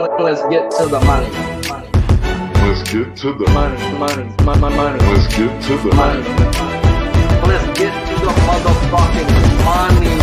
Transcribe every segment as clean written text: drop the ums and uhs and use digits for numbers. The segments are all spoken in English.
Let's get to the money. Let's get to the Money. Let's get to the Money. Let's get to the motherfucking money.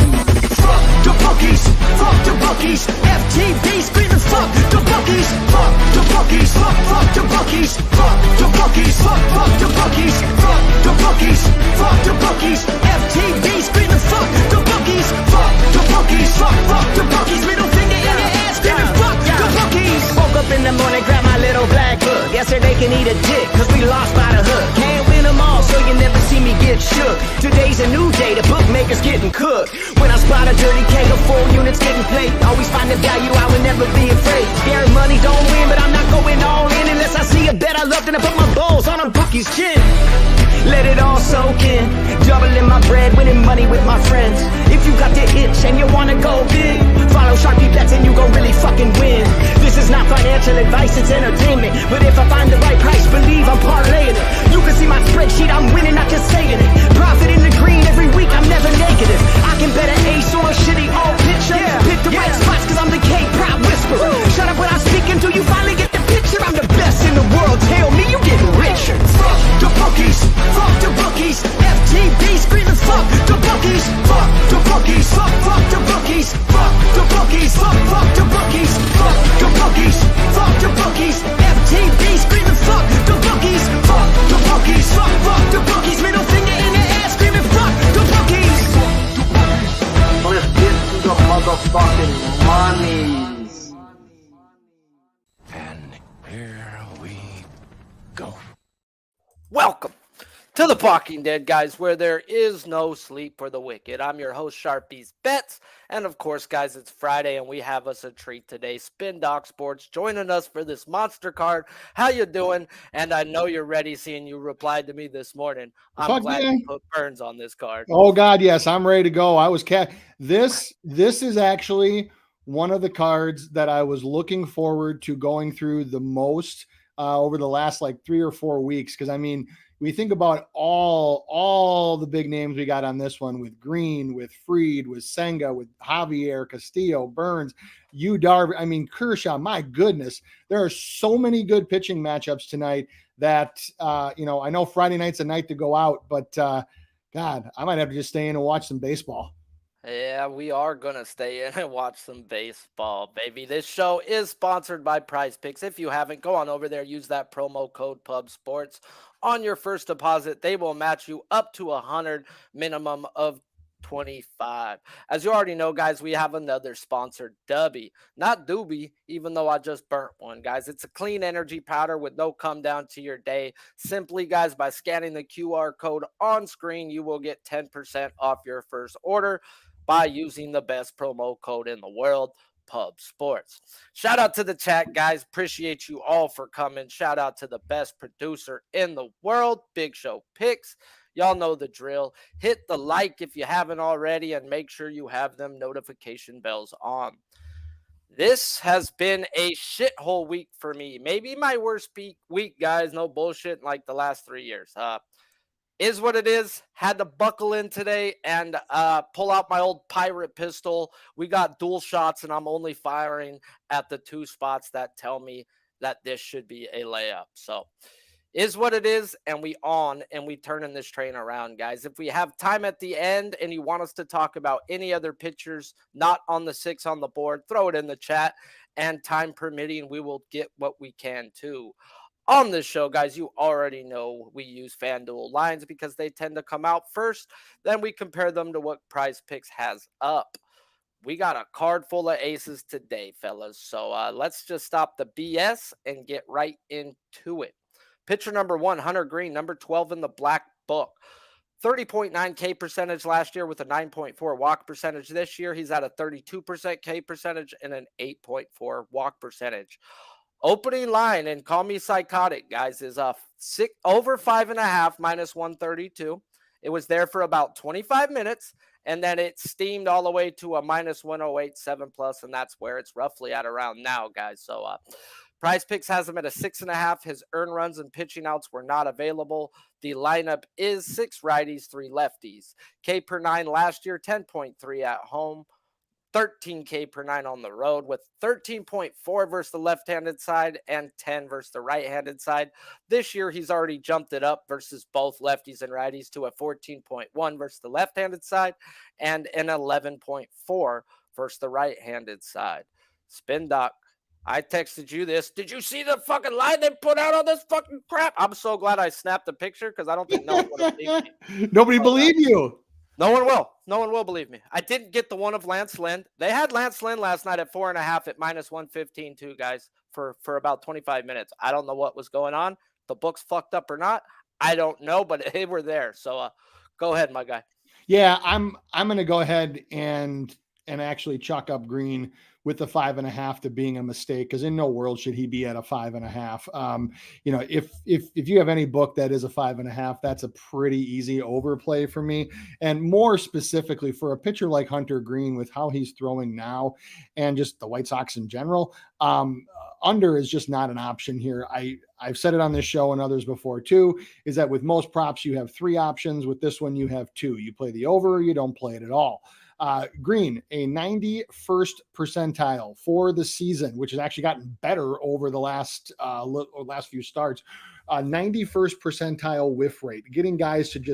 Fuck the bookies, fuck the bookies. FTV screaming fuck the bookies, fuck the bookies, fuck the bookies, fuck the bookies, fuck the bookies, fuck the bookies, fuck the bookies. FTV screaming fuck the bookies, fuck the bookies, fuck the bookies. Middle finger in your ass screaming fuck the bookies. Woke up in the morning, grab my little black book. Yesterday can eat a dick, cause we lost by the hook. Can't win them all, so you never see me get shook. Today's a new day, the bookmaker's getting cooked. When I spot a dirty K, the full units getting played. Always find the value, I would never be afraid. Scared money don't win, but I'm not going all in unless I see a bet I love, then I put my balls on a bookie's chin. Let it all soak in, doubling my bread, winning money with my friends. If you got the itch and you wanna go big, follow Sharpie bets and you gon' really fucking win. This is not financial advice, it's entertainment. But if I find the right price, believe I'm parlaying it. You can see my spreadsheet, I'm winning, not just saying it. Profit in the green every week, I'm never negative. I can bet an ace or a shitty all picture. Pick the right spots cause I'm the K-pop whisperer. Shut up when I speak until you finally get the picture. I'm the best in the world, tell me you getting richer. Fuck the bookies, fuck the bookies. FTV screaming fuck the bookies, fuck the bookies, fuck the bookies, fuck the bookies, fuck the bookies, fuck the bookies, fuck the bookies. FTV screaming fuck the bookies, fuck the bookies, fuck the bookies. Middle finger in the ass screaming fuck the bookies. Let's get to the motherfucking monies. And here we go. Welcome to the Balking Dead, guys, where there is no sleep for the wicked. I'm your host, Sharpie's Bets, and of course, guys, it's Friday, and we have us a treat today. Spin Doc Sports joining us for this monster card. How you doing? And I know you're ready, seeing you replied to me this morning. I'm glad you put Burnes on this card. Oh God, yes, I'm ready to go. I was This is actually one of the cards that I was looking forward to going through the most over the last like 3 or 4 weeks. Because I mean, we think about all the big names we got on this one with Greene, with Fried, with Senga, with Javier, Castillo, Burnes, Darvish. I mean, Kershaw. My goodness, there are so many good pitching matchups tonight that I know Friday night's a night to go out, but God, I might have to just stay in and watch some baseball. Yeah, we are going to stay in and watch some baseball, baby. This show is sponsored by PrizePicks. If you haven't, go on over there, use that promo code PUBSPORTS. On your first deposit, they will match you up to 100, minimum of 25. As you already know, guys, we have another sponsor, Dubby. Not Doobie, even though I just burnt one, guys. It's a clean energy powder with no come down to your day. Simply, guys, by scanning the QR code on screen, you will get 10% off your first order by using the best promo code in the world, Pub Sports. Shout out to the chat, guys. Appreciate you all for coming. Shout out to the best producer in the world, Big Show Picks. Y'all know the drill. Hit the like if you haven't already, and make sure you have them notification bells on. This has been a shithole week for me. Maybe my worst week, guys. No bullshit, like the last 3 years. Is what it is. Had to buckle in today and pull out my old pirate pistol. We got dual shots, and I'm only firing at the 2 spots that tell me that this should be a layup. So, is what it is, and we turning this train around, guys. If we have time at the end and you want us to talk about any other pitchers not on the 6 on the board, throw it in the chat, and time permitting, we will get what we can too. On this show, guys, you already know we use FanDuel lines because they tend to come out first. Then we compare them to what PrizePicks has up. We got a card full of aces today, fellas. So let's just stop the BS and get right into it. Pitcher number 1, Hunter Greene, number 12 in the black book. 30.9 K percentage last year with a 9.4 walk percentage. This year, he's at a 32% K percentage and an 8.4 walk percentage. Opening line, and call me psychotic, guys, is over 5.5 minus 132. It was there for about 25 minutes, and then it steamed all the way to a minus 108, 7+, and that's where it's roughly at around now, guys. So PrizePicks has him at a 6.5. His earned runs and pitching outs were not available. The lineup is 6 righties, 3 lefties. K per 9 last year, 10.3 at home. 13K per 9 on the road, with 13.4 versus the left-handed side and 10 versus the right-handed side. This year, he's already jumped it up versus both lefties and righties to a 14.1 versus the left-handed side and an 11.4 versus the right-handed side. Spin Doc, I texted you this. Did you see the fucking line they put out on this fucking crap? I'm so glad I snapped the picture because I don't think no one would have believed me. Nobody believed you. No one will. No one will believe me. I didn't get the one of Lance Lynn. They had Lance Lynn last night at 4.5 at minus 115 too, guys, for about 25 minutes. I don't know what was going on. The book's fucked up or not. I don't know, but they were there. So go ahead, my guy. Yeah, I'm going to go ahead and actually chalk up Greene with the 5.5 to being a mistake, because in no world should he be at a 5.5. You know, if you have any book that is a 5.5, that's a pretty easy overplay for me. And more specifically for a pitcher like Hunter Greene, with how he's throwing now and just the White Sox in general, under is just not an option here. I've said it on this show and others before too, is that with most props, you have 3 options. With this one, you have 2. You play the over, or you don't play it at all. Greene, a 91st percentile for the season, which has actually gotten better over the last few starts. 91st percentile whiff rate, getting guys to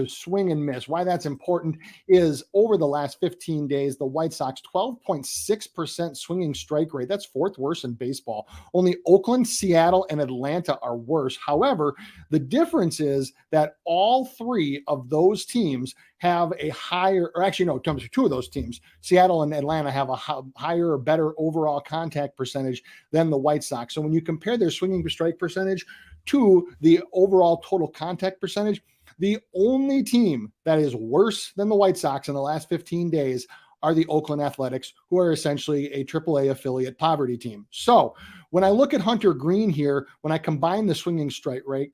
swing and miss. Why that's important is over the last 15 days, the White Sox 12.6% swinging strike rate. That's 4th worst in baseball. Only Oakland, Seattle, and Atlanta are worse. However, the difference is that all 3 of those teams have a higher, or actually no, 2 of those teams, Seattle and Atlanta, have a higher or better overall contact percentage than the White Sox. So when you compare their swinging strike percentage to the overall total contact percentage, the only team that is worse than the White Sox in the last 15 days are the Oakland Athletics, who are essentially a AAA affiliate poverty team. So when I look at Hunter Greene here, when I combine the swinging strike rate,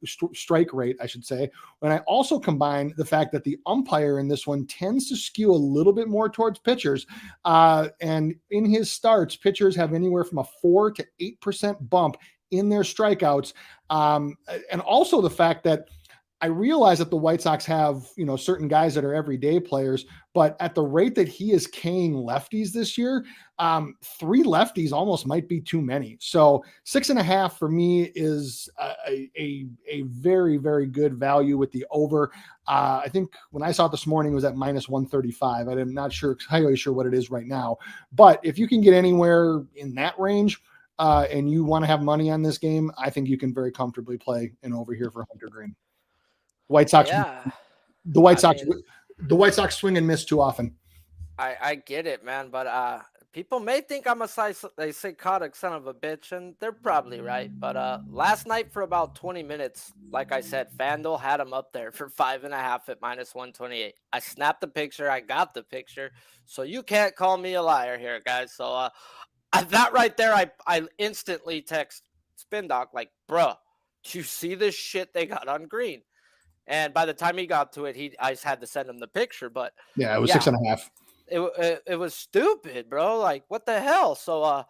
I should say, when I also combine the fact that the umpire in this one tends to skew a little bit more towards pitchers, and in his starts, pitchers have anywhere from a 4 to 8% bump in their strikeouts, and also the fact that I realize that the White Sox have, certain guys that are everyday players, but at the rate that he is K-ing lefties this year, 3 lefties almost might be too many. So 6.5 for me is a very, very good value with the over. I think when I saw it this morning, it was at minus 135. I'm not entirely sure what it is right now, but if you can get anywhere in that range, and you want to have money on this game, I think you can very comfortably play an over here for Hunter Greene. White Sox, Yeah. the White Sox swing and miss too often. I get it, man, but people may think I'm a psychotic son of a bitch, and they're probably right. But last night for about 20 minutes, like I said, FanDuel had him up there for 5.5 at minus 128. I snapped the picture. I got the picture. So you can't call me a liar here, guys. So that right there, I instantly text Spin Doc like, bruh, do you see this shit they got on Greene? And by the time he got to it, I just had to send him the picture. But yeah, it was 6.5. It was stupid, bro. Like, what the hell? So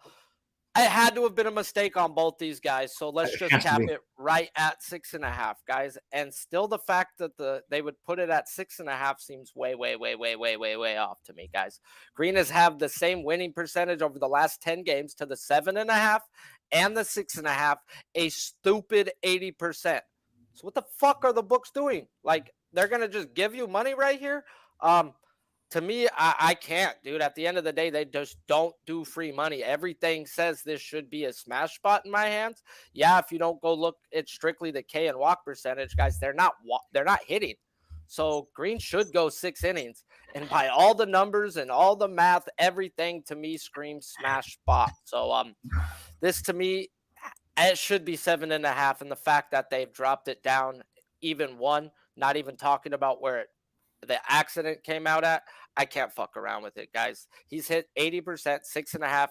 it had to have been a mistake on both these guys. So let's just cap it right at 6.5, guys. And still, the fact that they would put it at 6.5 seems way off to me, guys. Greene has had the same winning percentage over the last 10 games to the 7.5 and the 6.5, a stupid 80%. So what the fuck are the books doing? Like, they're going to just give you money right here? To me, I can't, dude. At the end of the day, they just don't do free money. Everything says this should be a smash spot in my hands. Yeah, if you don't go look at strictly the K and walk percentage, guys, they're not hitting. So Greene should go 6 innings. And by all the numbers and all the math, everything to me screams smash spot. So this to me, it should be 7.5, and the fact that they've dropped it down even 1, not even talking about where the accident came out at, I can't fuck around with it, guys. He's hit 80%, 6.5,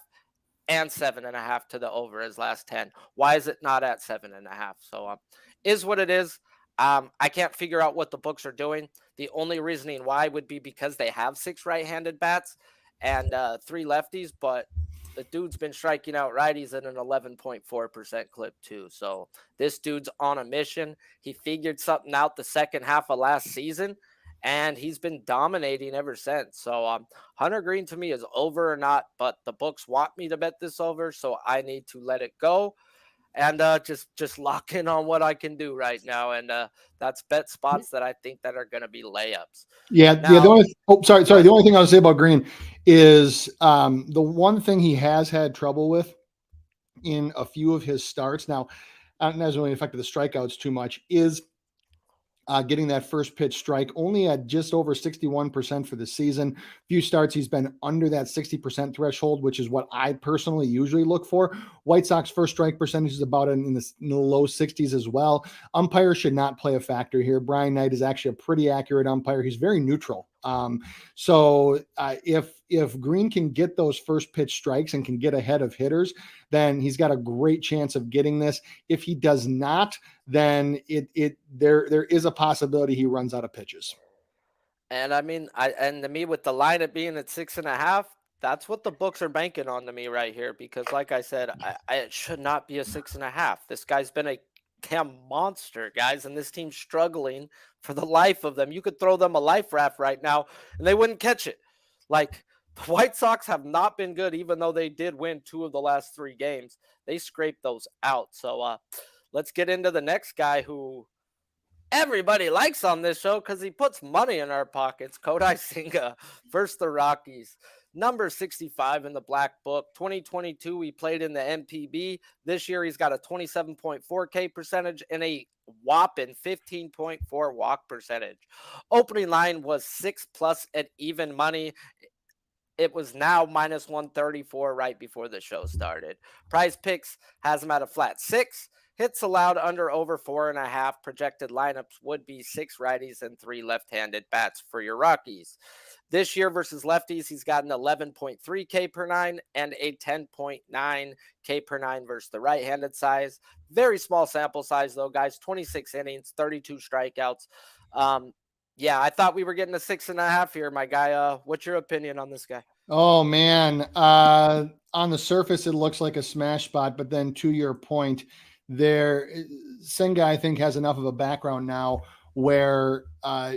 and 7.5 to the over his last 10. Why is it not at 7.5? So is what it is. I can't figure out what the books are doing. The only reasoning why would be because they have 6 right-handed bats and 3 lefties, but the dude's been striking out righties at an 11.4% clip too. So this dude's on a mission. He figured something out the second half of last season, and he's been dominating ever since. So Hunter Greene to me is over or not, but the books want me to bet this over, so I need to let it go and just lock in on what I can do right now, and that's bet spots that I think that are going to be layups. Yeah, Now, The only thing I would say about Greene is the one thing he has had trouble with in a few of his starts. Now, not really affected the strikeouts too much, is getting that first pitch strike, only at just over 61% for the season. Few starts, he's been under that 60% threshold, which is what I personally usually look for. White Sox first strike percentage is about in the low 60s as well. Umpires should not play a factor here. Brian Knight is actually a pretty accurate umpire. He's very neutral. So if Greene can get those first pitch strikes and can get ahead of hitters, then he's got a great chance of getting this. If he does not, then there is a possibility he runs out of pitches. and I mean, to me, with the line at being at 6.5, that's what the books are banking on to me right here. Because, like I said, it should not be a 6.5. This guy's been a damn monster, guys, and this team's struggling for the life of them. You could throw them a life raft right now, and they wouldn't catch it. Like, the White Sox have not been good, even though they did win 2 of the last 3 games. They scraped those out. So let's get into the next guy who everybody likes on this show because he puts money in our pockets. Kodai Senga versus the Rockies. Number 65 in the black book. 2022, he played in the MPB. This year, he's got a 27.4 K percentage and a whopping 15.4 walk percentage. Opening line was 6+ at even money. It was now minus 134 right before the show started. PrizePicks has him at a flat 6. Hits allowed under over 4.5. Projected lineups would be 6 righties and 3 left-handed bats for your Rockies. This year versus lefties, he's got an 11.3 K per 9 and a 10.9 K per 9 versus the right-handed size. Very small sample size, though, guys. 26 innings, 32 strikeouts. Yeah, I thought we were getting a 6.5 here, my guy. What's your opinion on this guy? Oh, man. On the surface, it looks like a smash spot, but then to your point, Senga, I think, has enough of a background now where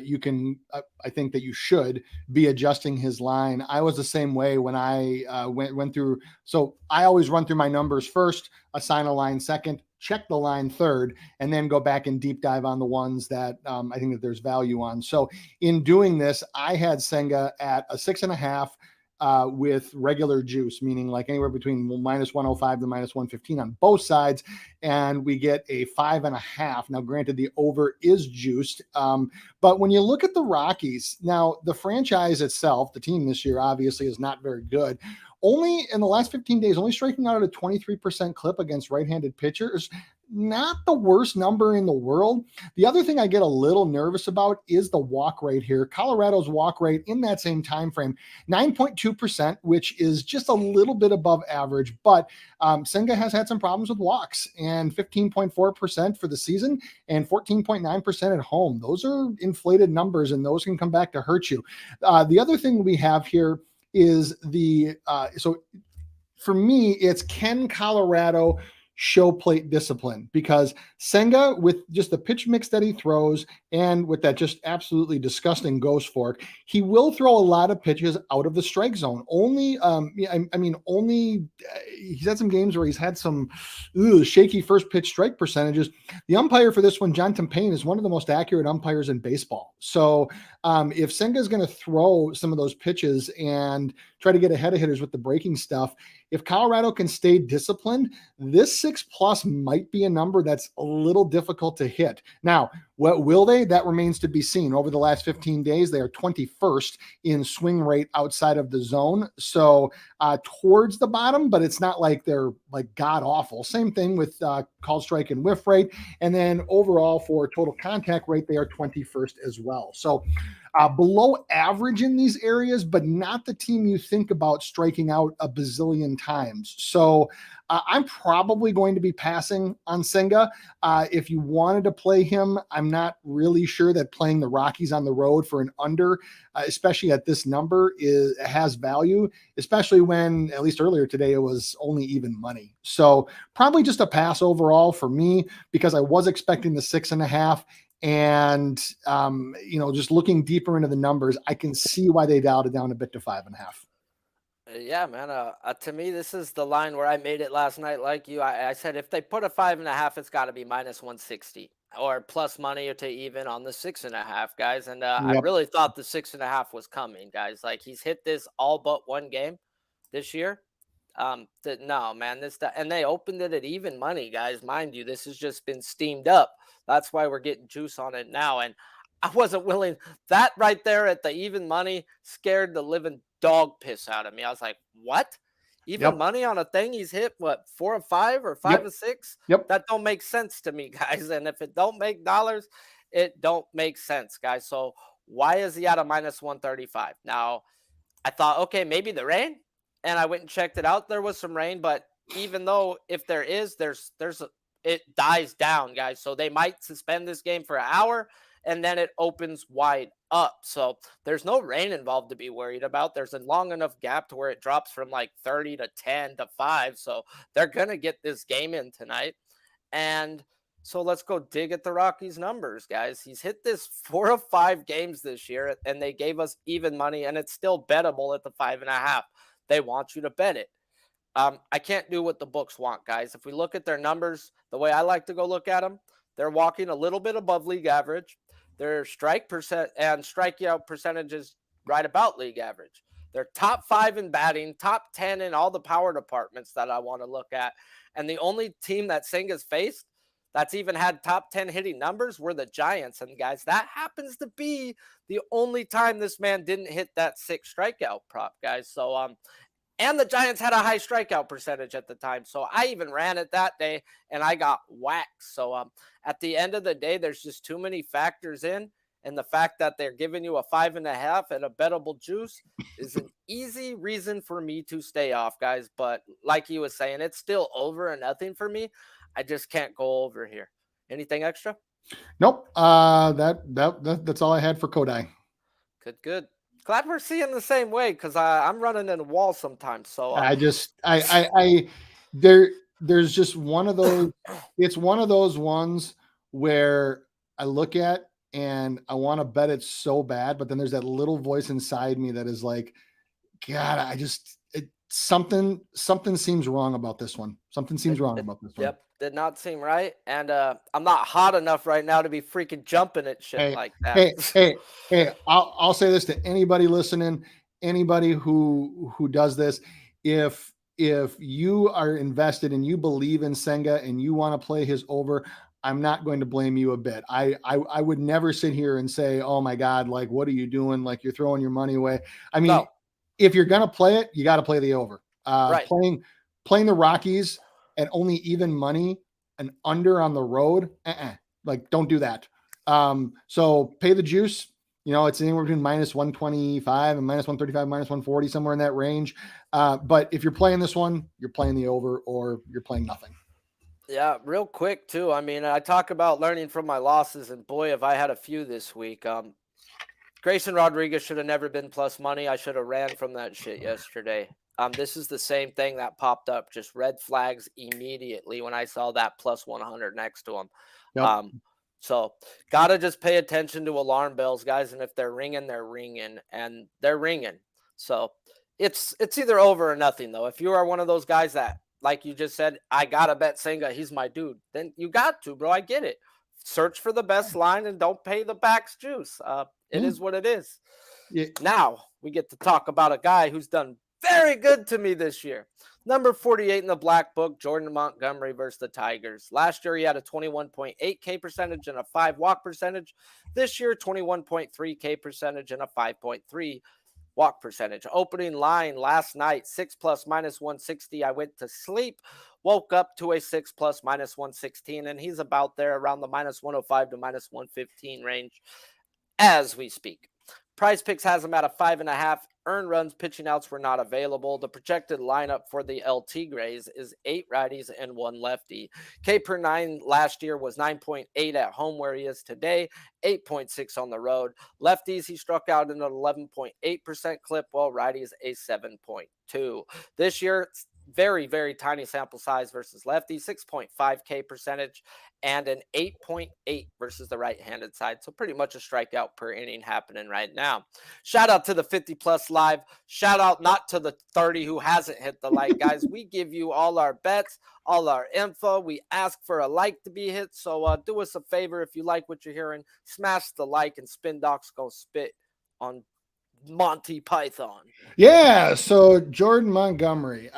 you can, I think that you should be adjusting his line. I was the same way when I went through. So I always run through my numbers first, assign a line second, check the line third, and then go back and deep dive on the ones that I think that there's value on. So in doing this, I had Senga at a 6.5 with regular juice, meaning like anywhere between minus 105 to minus 115 on both sides. And we get a 5.5. Now, granted, the over is juiced. But when you look at the Rockies, now the franchise itself, the team this year obviously is not very good. Only in the last 15 days, only striking out at a 23% clip against right-handed pitchers. Not the worst number in the world. The other thing I get a little nervous about is the walk rate here. Colorado's walk rate in that same time frame, 9.2%, which is just a little bit above average. But Senga has had some problems with walks, and 15.4% for the season and 14.9% at home. Those are inflated numbers, and those can come back to hurt you. The other thing we have here is so for me, it's can Colorado show plate discipline? Because Senga, with just the pitch mix that he throws and with that just absolutely disgusting ghost fork, he will throw a lot of pitches out of the strike zone. Only he's had some games where he's had some shaky first pitch strike percentages. The umpire for this one, John Tempane, is one of the most accurate umpires in baseball. So if Senga is going to throw some of those pitches and try to get ahead of hitters with the breaking stuff, if Colorado can stay disciplined, this 6+ might be a number that's a little difficult to hit. Now, what will they? That remains to be seen. Over the last 15 days, they are 21st in swing rate outside of the zone. So towards the bottom, but it's not like they're like god awful. Same thing with called strike and whiff rate. And then overall for total contact rate, they are 21st as well. So below average in these areas, but not the team you think about striking out a bazillion times. So I'm probably going to be passing on Senga. If you wanted to play him, I'm not really sure that playing the Rockies on the road for an under, especially at this number, has value, especially when, at least earlier today, it was only even money. So probably just a pass overall for me, because I was expecting the 6.5. And, just looking deeper into the numbers, I can see why they dialed it down a bit to 5.5. Yeah, man. To me, this is the line where I made it last night. Like you, I said if they put a 5.5, it's got to be minus 160 or plus money or to even on the 6.5, guys. And I Yep. really thought the 6.5 was coming, guys. Like he's hit this all but one game this year. No, man, and they opened it at even money, guys. Mind you, this has just been steamed up. That's why we're getting juice on it now. And I wasn't willing. That right there at the even money scared the living dog piss out of me. I was like, what? Even money on a thing he's hit, what, 4 of 5 or 5 of 6? Yep. That don't make sense to me, guys. And if it don't make dollars, it don't make sense, guys. So why is he at a minus 135? Now, I thought, okay, maybe the rain. And I went and checked it out. There was some rain, but even though if there is, it dies down, guys. So they might suspend this game for an hour and then it opens wide up. So there's no rain involved to be worried about. There's a long enough gap to where it drops from like 30 to 10 to 5. So they're going to get this game in tonight. And so let's go dig at the Rockies numbers, guys. He's hit this 4 of 5 games this year, and they gave us even money, and it's still bettable at the 5.5. They want you to bet it. I can't do what the books want, guys. If we look at their numbers, the way I like to go look at them, they're walking a little bit above league average. Their strike percent and strikeout percentage is right about league average. They're top 5 in batting, top 10 in all the power departments that I want to look at. And the only team that Senga's faced that's even had top 10 hitting numbers were the Giants. And guys, that happens to be the only time this man didn't hit that 6 strikeout prop, guys. So, and the Giants had a high strikeout percentage at the time. So I even ran it that day and I got waxed. So, at the end of the day, there's just too many factors in. And the fact that they're giving you a 5.5 and a bettable juice is an easy reason for me to stay off, guys. But like he was saying, it's still over and nothing for me. I just can't go over here. Anything extra? Nope. That's all I had for Kodai. Good. Glad we're seeing the same way because I'm running in a wall sometimes. So there's just one of those. It's one of those ones where I look at and I want to bet it so bad, but then there's that little voice inside me that is like, God, something seems wrong about this one. Something seems wrong about this one. Yep, did not seem right. And I'm not hot enough right now to be freaking jumping at shit like that. Hey, I'll say this to anybody listening, anybody who does this. If you are invested and you believe in Senga and you want to play his over, I'm not going to blame you a bit. I would never sit here and say, oh my God, like, what are you doing? Like, you're throwing your money away. I mean, no. If you're going to play it, you got to play the over. Right. Playing the Rockies at only even money and under on the road. Like, don't do that. So pay the juice. It's anywhere between minus 125 and minus 135, minus 140, somewhere in that range. But if you're playing this one, you're playing the over or you're playing nothing. Yeah, real quick too. I mean, I talk about learning from my losses, and boy, have I had a few this week. Grayson Rodriguez should have never been plus money. I should have ran from that shit yesterday. This is the same thing that popped up, just red flags immediately when I saw that plus 100 next to him. Yep. So gotta just pay attention to alarm bells, guys. And if they're ringing, they're ringing, and they're ringing. So it's either over or nothing, though. If you are one of those guys that, like you just said, I gotta bet Senga, he's my dude, then you got to, bro. I get it. Search for the best line and don't pay the back's juice. It is what it is. Yeah. Now we get to talk about a guy who's done very good to me this year. Number 48 in the black book, Jordan Montgomery versus the Tigers. Last year, he had a 21.8 K percentage and a 5 walk percentage. This year, 21.3 K percentage and a 5.3 walk percentage. Opening line last night, 6 plus minus 160. I went to sleep, woke up to a 6 plus minus 116, and he's about there around the minus 105 to minus 115 range as we speak. PrizePicks has him at a 5.5. Earned runs, pitching outs were not available. The projected lineup for the LT Grays is 8 righties and 1 lefty. K per 9 last year was 9.8 at home where he is today, 8.6 on the road. Lefties, he struck out in an 11.8% clip, while righties a 7.2. This year, very, very tiny sample size versus lefty, 6.5K percentage, and an 8.8 versus the right-handed side. So pretty much a strikeout per inning happening right now. Shout out to the 50+ live. Shout out not to the 30 who hasn't hit the like, guys. We give you all our bets, all our info. We ask for a like to be hit. So do us a favor if you like what you're hearing, smash the like, and Spin Doc's gonna spit on Monty Python. Yeah. So Jordan Montgomery,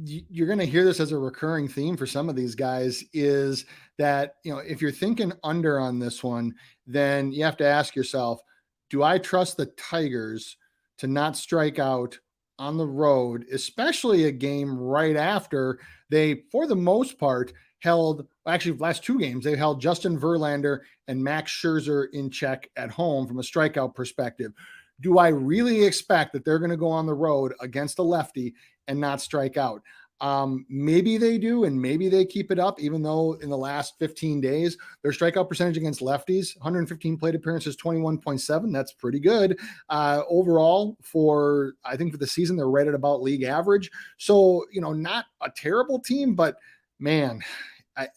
you're going to hear this as a recurring theme for some of these guys is that, if you're thinking under on this one, then you have to ask yourself, do I trust the Tigers to not strike out on the road, especially a game right after they, for the most part, last two games, they held Justin Verlander and Max Scherzer in check at home from a strikeout perspective. Do I really expect that they're going to go on the road against a lefty and not strike out? Maybe they do, and maybe they keep it up, even though in the last 15 days, their strikeout percentage against lefties, 115 plate appearances, 21.7. That's pretty good. Overall, I think for the season, they're right at about league average. So, not a terrible team, but man,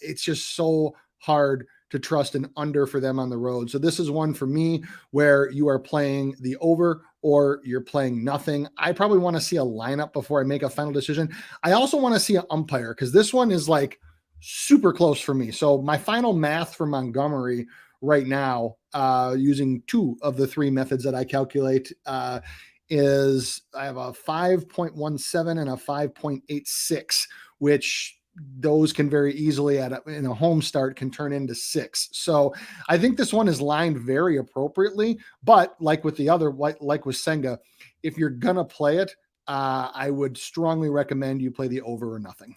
it's just so hard to trust an under for them on the road. So this is one for me where you are playing the over or you're playing nothing. I probably want to see a lineup before I make a final decision. I also want to see an umpire because this one is like super close for me. So my final math for Montgomery right now, using two of the three methods that I calculate, is I have a 5.17 and a 5.86, which those can very easily in a home start can turn into 6. So I think this one is lined very appropriately, but like with the other, like with Senga, if you're going to play it, I would strongly recommend you play the over or nothing.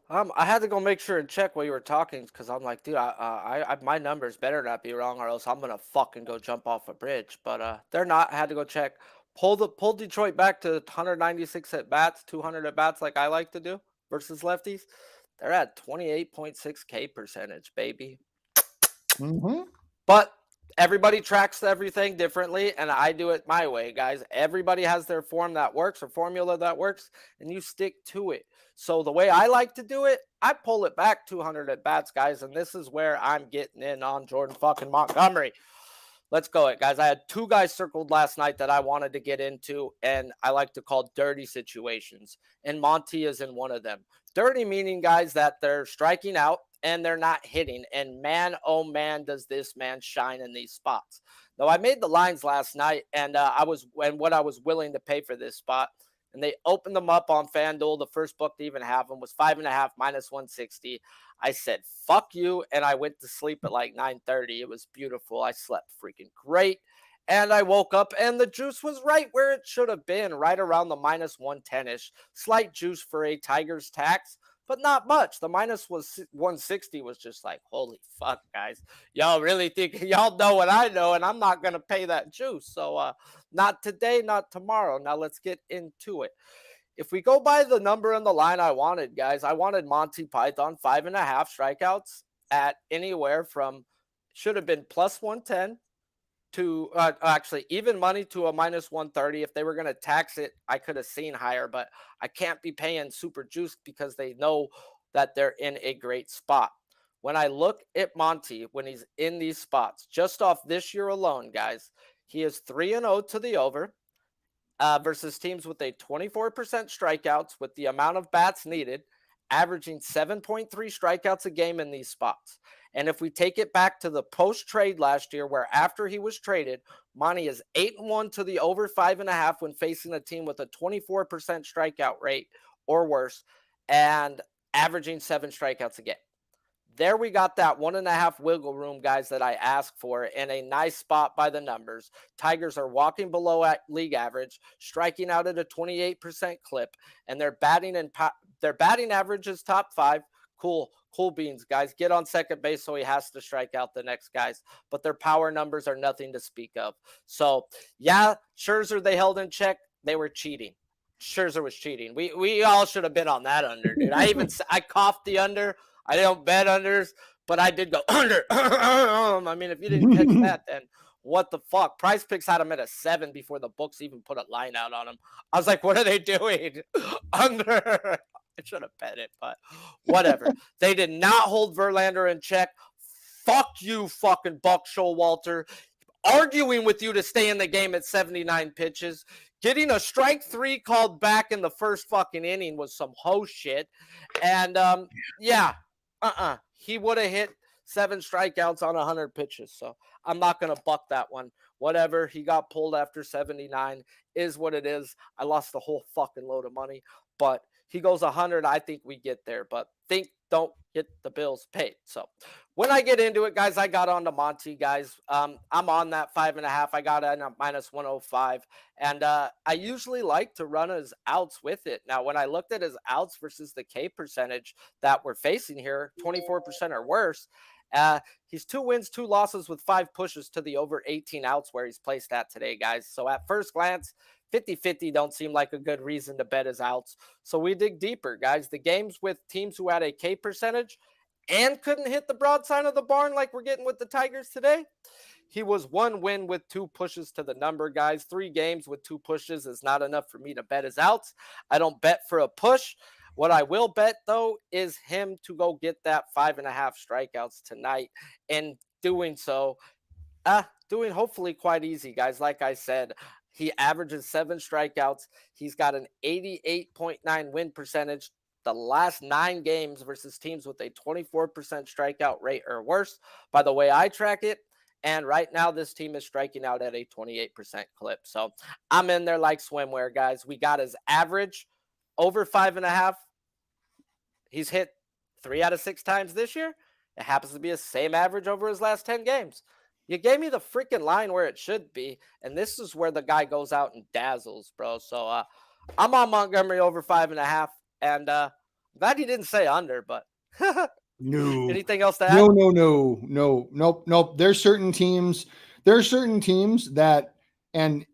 I had to go make sure and check while you were talking because I'm like, dude, I my numbers better not be wrong or else I'm gonna fucking go jump off a bridge. But they're not. I had to go check. Pull Detroit back to 196 at bats, 200 at bats, like I like to do versus lefties. They're at 28.6K percentage, baby. Mm-hmm. But everybody tracks everything differently, and I do it my way, guys. Everybody has their form that works or formula that works, and you stick to it. So the way I like to do it, I pull it back 200 at bats, guys, and this is where I'm getting in on Jordan fucking Montgomery. Let's go it, guys. I had two guys circled last night that I wanted to get into, and I like to call dirty situations, and Monty is in one of them. Dirty meaning, guys, that they're striking out and they're not hitting, and man, oh man, does this man shine in these spots. Now, I made the lines last night, and what I was willing to pay for this spot, and they opened them up on FanDuel. The first book to even have them was 5.5 minus 160. I said, fuck you. And I went to sleep at like 9:30. It was beautiful. I slept freaking great. And I woke up and the juice was right where it should have been, right around the minus 110-ish. Slight juice for a Tigers tax, but not much. The minus 160 was just like, holy fuck, guys. Y'all really think y'all know what I know, and I'm not going to pay that juice. So not today, not tomorrow. Now let's get into it. If we go by the number and the line I wanted, guys, I wanted Monty Python 5.5 strikeouts at anywhere from, should have been plus 110 to actually even money to a minus 130. If they were going to tax it, I could have seen higher, but I can't be paying super juice because they know that they're in a great spot. When I look at Monty, when he's in these spots, just off this year alone, guys, he is 3-0 to the over versus teams with a 24% strikeouts with the amount of bats needed, averaging 7.3 strikeouts a game in these spots. And if we take it back to the post-trade last year, where after he was traded, Monty is 8-1 to the over 5.5 when facing a team with a 24% strikeout rate or worse and averaging 7 strikeouts a game. There we got that 1.5 wiggle room, guys, that I asked for in a nice spot by the numbers. Tigers are walking below at league average, striking out at a 28% clip, and their batting average is top 5. Cool beans, guys. Get on second base so he has to strike out the next guys. But their power numbers are nothing to speak of. So, yeah, Scherzer they held in check. They were cheating. Scherzer was cheating. We all should have been on that under, dude. I coughed the under. I don't bet unders, but I did go under. I mean, if you didn't catch that, then what the fuck? PrizePicks had him at a 7 before the books even put a line out on him. I was like, what are they doing? Under. I should have bet it, but whatever. They did not hold Verlander in check. Fuck you, fucking Buck Showalter. Arguing with you to stay in the game at 79 pitches. Getting a strike 3 called back in the first fucking inning was some ho shit. And he would have hit 7 strikeouts on 100 pitches. So I'm not going to buck that one. Whatever. He got pulled after 79 is what it is. I lost a whole fucking load of money, but he goes 100. I think we get there, but don't get the bills paid. So when I get into it, guys, I got on to Monty, guys. I'm on that 5.5. I got in at -105. And I usually like to run his outs with it. Now, when I looked at his outs versus the K percentage that we're facing here, 24% or worse, he's 2 wins, 2 losses with 5 pushes to the over 18 outs where he's placed at today, guys. So at first glance, 50-50 don't seem like a good reason to bet his outs. So we dig deeper, guys. The games with teams who had a K percentage and couldn't hit the broadside of the barn like we're getting with the Tigers today. He was 1 win with 2 pushes to the number, guys. 3 games with 2 pushes is not enough for me to bet his outs. I don't bet for a push. What I will bet, though, is him to go get that 5.5 strikeouts tonight. And doing so, doing hopefully quite easy, guys. Like I said, he averages 7 strikeouts. He's got an 88.9 win percentage the last 9 games versus teams with a 24% strikeout rate or worse, by the way I track it. And right now, this team is striking out at a 28% clip. So I'm in there like swimwear, guys. We got his average over 5.5. He's hit 3 out of 6 times this year. It happens to be the same average over his last 10 games. You gave me the freaking line where it should be, and this is where the guy goes out and dazzles, bro. So I'm on Montgomery over 5.5, and glad he didn't say under, but No. Anything else to add? Nope. There's certain teams that and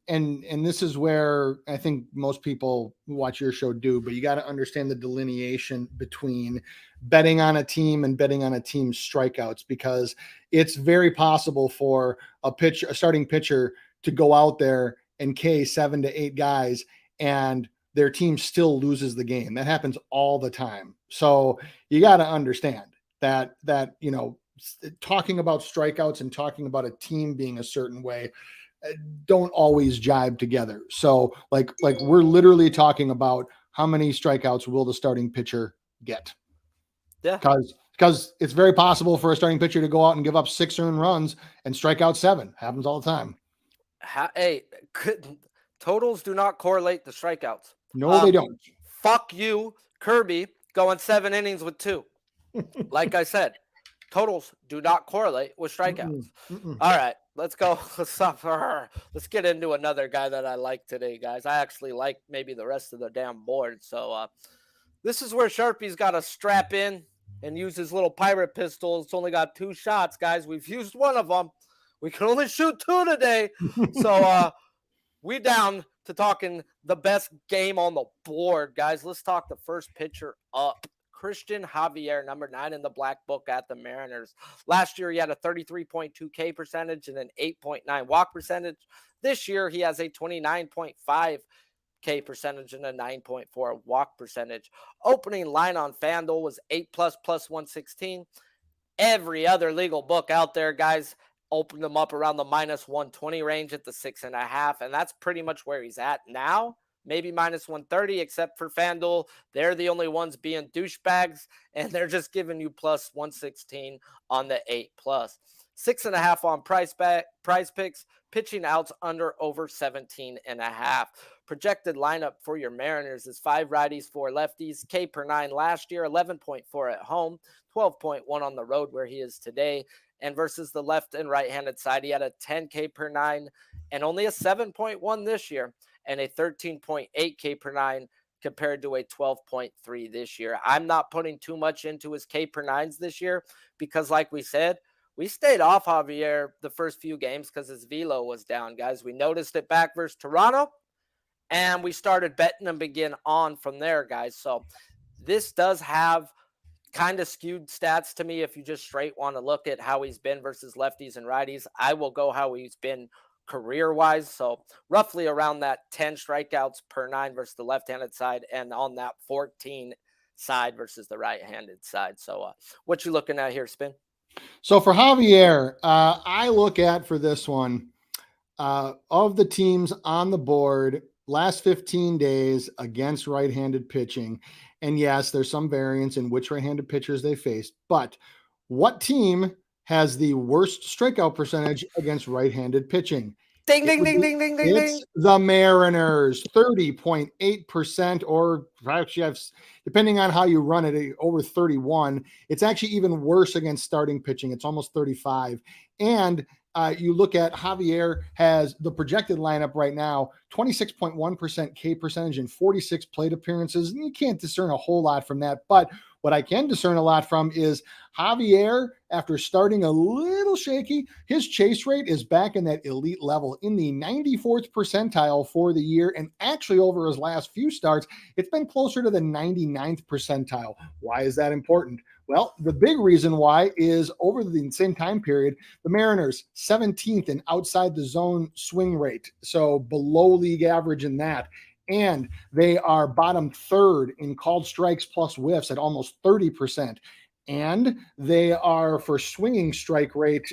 this is where I think most people who watch your show do, but you got to understand the delineation between betting on a team and betting on a team's strikeouts, because it's very possible for a starting pitcher to go out there and K 7 to 8 guys and their team still loses the game. That happens all the time. So you got to understand that, talking about strikeouts and talking about a team being a certain way don't always jibe together. So like we're literally talking about how many strikeouts will the starting pitcher get? Yeah. Because it's very possible for a starting pitcher to go out and give up 6 earned runs and strike out 7. Happens all the time. Totals do not correlate to strikeouts. No, they don't. Fuck you, Kirby, going 7 innings with 2. Like I said, totals do not correlate with strikeouts. All right, let's go. Let's get into another guy that I like today, guys. I actually like maybe the rest of the damn board. So this is where Sharpie's got to strap in and use his little pirate pistol. It's only got 2 shots, guys. We've used one of them. We can only shoot 2 today. So we down to talking the best game on the board, guys. Let's talk the first pitcher up. Christian Javier, number 9 in the black book at the Mariners. Last year, he had a 33.2 K percentage and an 8.9 walk percentage. This year, he has a 29.5 K percentage and a 9.4 walk percentage. Opening line on FanDuel was 8+ plus 116. Every other legal book out there, guys, opened them up around the -120 range at the 6.5, and that's pretty much where he's at now. Maybe -130, except for FanDuel. They're the only ones being douchebags, and they're just giving you plus 116 on the 8+. 6.5 on PrizePicks. Pitching outs under over 17.5. Projected lineup for your Mariners is 5 righties, 4 lefties. K per 9 last year, 11.4 at home, 12.1 on the road where he is today. And versus the left and right-handed side, he had a 10 K per 9 and only a 7.1 this year, and a 13.8 K per 9 compared to a 12.3 this year. I'm not putting too much into his K per 9s this year because, like we said, we stayed off Javier the first few games because his velo was down, guys. We noticed it back versus Toronto, and we started betting him again on from there, guys. So this does have kind of skewed stats to me if you just straight want to look at how he's been versus lefties and righties. I will go how he's been career-wise. So roughly around that 10 strikeouts per 9 versus the left-handed side, and on that 14 side versus the right-handed side. So what you looking at here, Spin? So for Javier, I look at for this one, of the teams on the board last 15 days against right-handed pitching. And yes, there's some variance in which right-handed pitchers they faced, but what team has the worst strikeout percentage against right-handed pitching? Ding, ding, ding, ding, ding, ding, It's ding. the Mariners, 30.8%, or actually, depending on how you run it, over 31. It's actually even worse against starting pitching. It's almost 35. And you look at Javier has the projected lineup right now, 26.1% K percentage and 46 plate appearances. And you can't discern a whole lot from that. But what I can discern a lot from is Javier, after starting a little shaky, his chase rate is back in that elite level in the 94th percentile for the year. And actually over his last few starts, it's been closer to the 99th percentile. Why is that important? Well, the big reason why is over the same time period, the Mariners 17th in outside the zone swing rate. So below league average in that. And they are bottom third in called strikes plus whiffs at almost 30%. And they are, for swinging strike rate,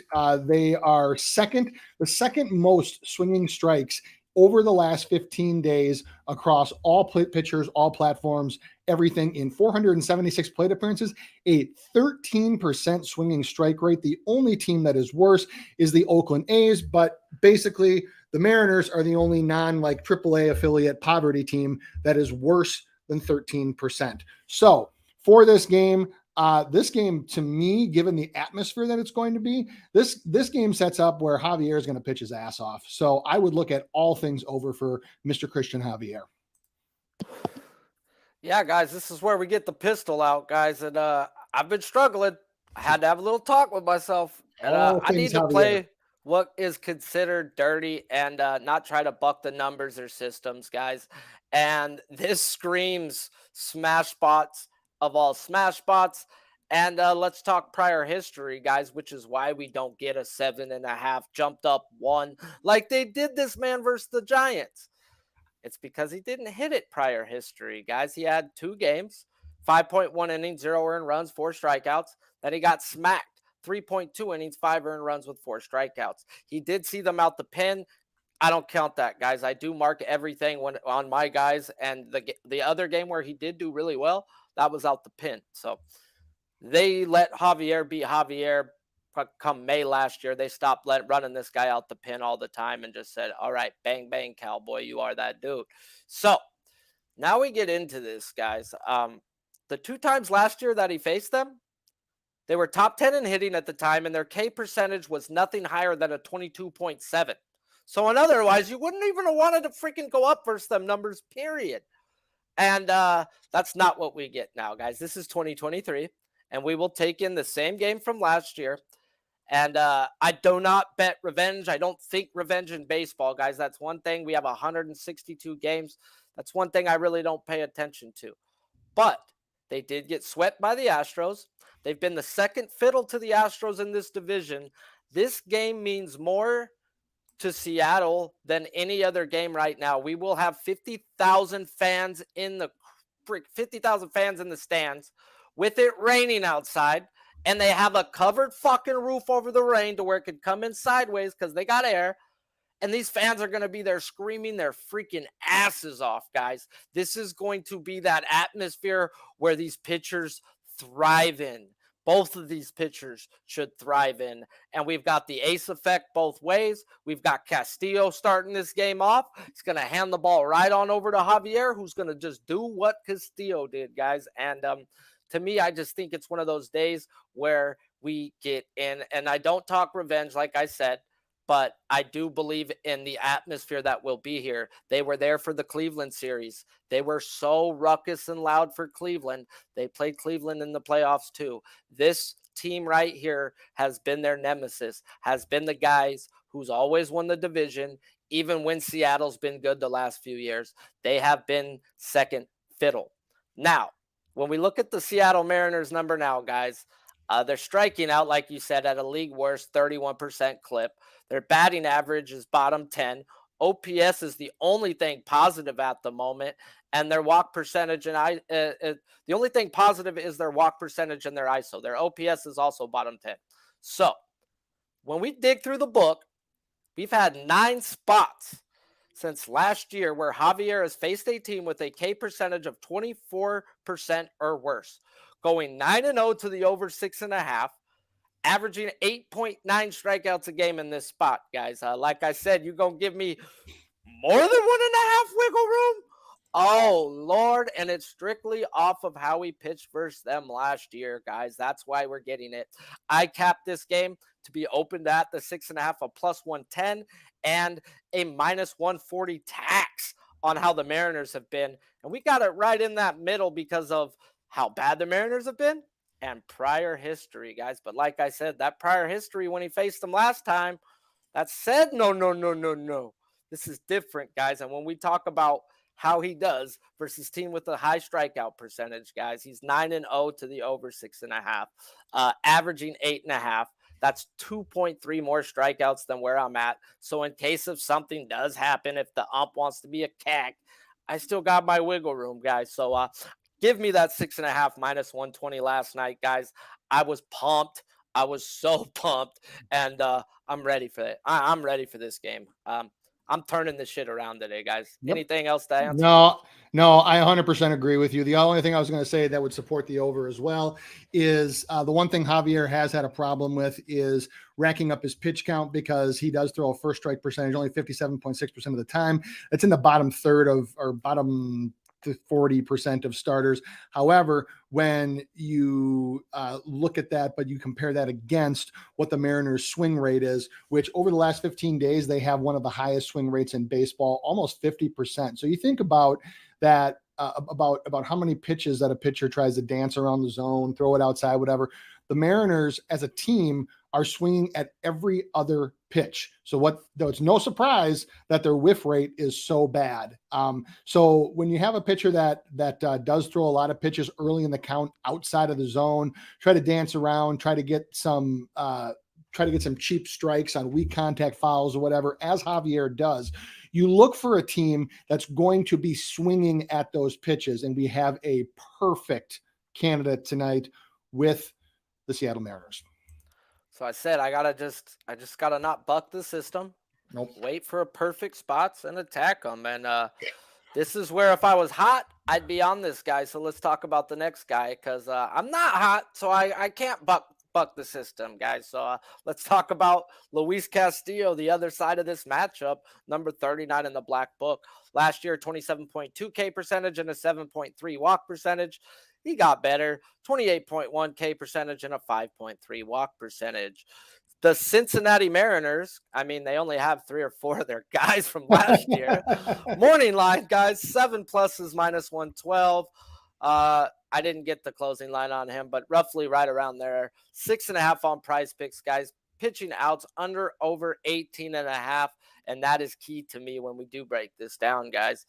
they are the second most swinging strikes over the last 15 days across all pitchers, all platforms, everything in 476 plate appearances, a 13% swinging strike rate. The only team that is worse is the Oakland A's, but basically the Mariners are the only non-like AAA affiliate poverty team that is worse than 13%. So for this game to me, given the atmosphere that it's going to be, this game sets up where Javier is going to pitch his ass off. So I would look at all things over for Mr. Christian Javier. Yeah, guys, this is where we get the pistol out, guys. And I've been struggling. I had to have a little talk with myself. And I need to play what is considered dirty and not try to buck the numbers or systems, guys. And this screams smash spots of all smash spots. And let's talk prior history, guys, which is why we don't get a 7.5 jumped up 1 like they did this man versus the Giants. It's because he didn't hit it prior history, guys. He had 2 games, 5.1 innings, 0 earned runs, 4 strikeouts. Then he got smacked, 3.2 innings, 5 earned runs with 4 strikeouts. He did see them out the pen. I don't count that, guys. I do mark everything on my guys. And the other game where he did do really well, that was out the pin. So they let Javier be Javier. Come May last year, they stopped running this guy out the pin all the time and just said, all right, bang, bang, cowboy, you are that dude. So now we get into this, guys. The 2 times last year that he faced them, they were top 10 in hitting at the time, and their K percentage was nothing higher than a 22.7. So in otherwise, you wouldn't even have wanted to freaking go up versus them numbers, period. And that's not what we get now, guys. This is 2023, and we will take in the same game from last year. And I do not bet revenge. I don't think revenge in baseball, guys. That's one thing. We have 162 games. That's one thing I really don't pay attention to. But they did get swept by the Astros. They've been the second fiddle to the Astros in this division. This game means more to Seattle than any other game right now. We will have 50,000 fans in the 50,000 fans in the stands with it raining outside. And they have a covered fucking roof over the rain to where it could come in sideways because they got air. And these fans are going to be there screaming their freaking asses off, guys. This is going to be that atmosphere where these pitchers thrive in. Both of these pitchers should thrive in. And we've got the ace effect both ways. We've got Castillo starting this game off. He's going to hand the ball right on over to Javier, who's going to just do what Castillo did, guys. And to me, I just think it's one of those days where we get in, and I don't talk revenge, like I said, but I do believe in the atmosphere that will be here. They were there for the Cleveland series. They were so ruckus and loud for Cleveland. They played Cleveland in the playoffs too. This team right here has been their nemesis, has been the guys who's always won the division, even when Seattle's been good the last few years. They have been second fiddle. Now, when we look at the Seattle Mariners number now, guys, they're striking out, like you said, at a league worst 31% clip. Their batting average is bottom 10. OPS is the only thing positive at the moment, and their walk percentage the only thing positive is their walk percentage and their ISO. Their OPS is also bottom 10. So when we dig through the book, we've had 9 spots since last year where Javier has faced a team with a K percentage of 24% or worse, going 9-0 to the over 6.5, averaging 8.9 strikeouts a game in this spot, guys. Like I said, you're going to give me more than 1.5 wiggle room? Oh, Lord. And it's strictly off of how we pitched versus them last year, guys. That's why we're getting it. I capped this game to be opened at the 6.5, a plus 110, and a minus 140 tax on how the Mariners have been. And we got it right in that middle because of how bad the Mariners have been and prior history, guys. But like I said, that prior history when he faced them last time, that said no. This is different, guys. And when we talk about how he does versus team with a high strikeout percentage, guys, he's 9-0 to the over 6.5, averaging 8.5. That's 2.3 more strikeouts than where I'm at. So in case of something does happen, if the ump wants to be a cack, I still got my wiggle room, guys. So give me that 6.5 minus 120 last night, guys. I was pumped. I was so pumped, and I'm ready for it. I'm ready for this game. I'm turning this shit around today, guys. Yep. Anything else to answer? No, I 100% agree with you. The only thing I was going to say that would support the over as well is the one thing Javier has had a problem with is racking up his pitch count, because he does throw a first strike percentage only 57.6% of the time. It's in the bottom third of, or bottom to 40% of starters. However, when you look at that, but you compare that against what the Mariners swing rate is, which over the last 15 days, they have one of the highest swing rates in baseball, almost 50%. So you think about that, about how many pitches that a pitcher tries to dance around the zone, throw it outside, whatever. The Mariners as a team are swinging at every other pitch. So it's no surprise that their whiff rate is so bad. So when you have a pitcher that does throw a lot of pitches early in the count outside of the zone, try to dance around, try to get some cheap strikes on weak contact fouls or whatever, as Javier does, you look for a team that's going to be swinging at those pitches. And we have a perfect candidate tonight with the Seattle Mariners. So I said, I just gotta not buck the system. Nope. Wait for a perfect spots and attack them. And this is where if I was hot, I'd be on this guy. So let's talk about the next guy, because I'm not hot, so I can't buck the system, guys. So let's talk about Luis Castillo, the other side of this matchup, number 39 in the black book. Last year, 27.2 K percentage and a 7.3 walk percentage. He got better, 28.1 K percentage and a 5.3 walk percentage. The Cincinnati Mariners, I mean, they only have 3 or 4 of their guys from last year. Morning line, guys, 7 pluses minus 112. I didn't get the closing line on him, but roughly right around there. 6.5 on PrizePicks, guys. Pitching outs under over 18.5, and that is key to me when we do break this down, guys.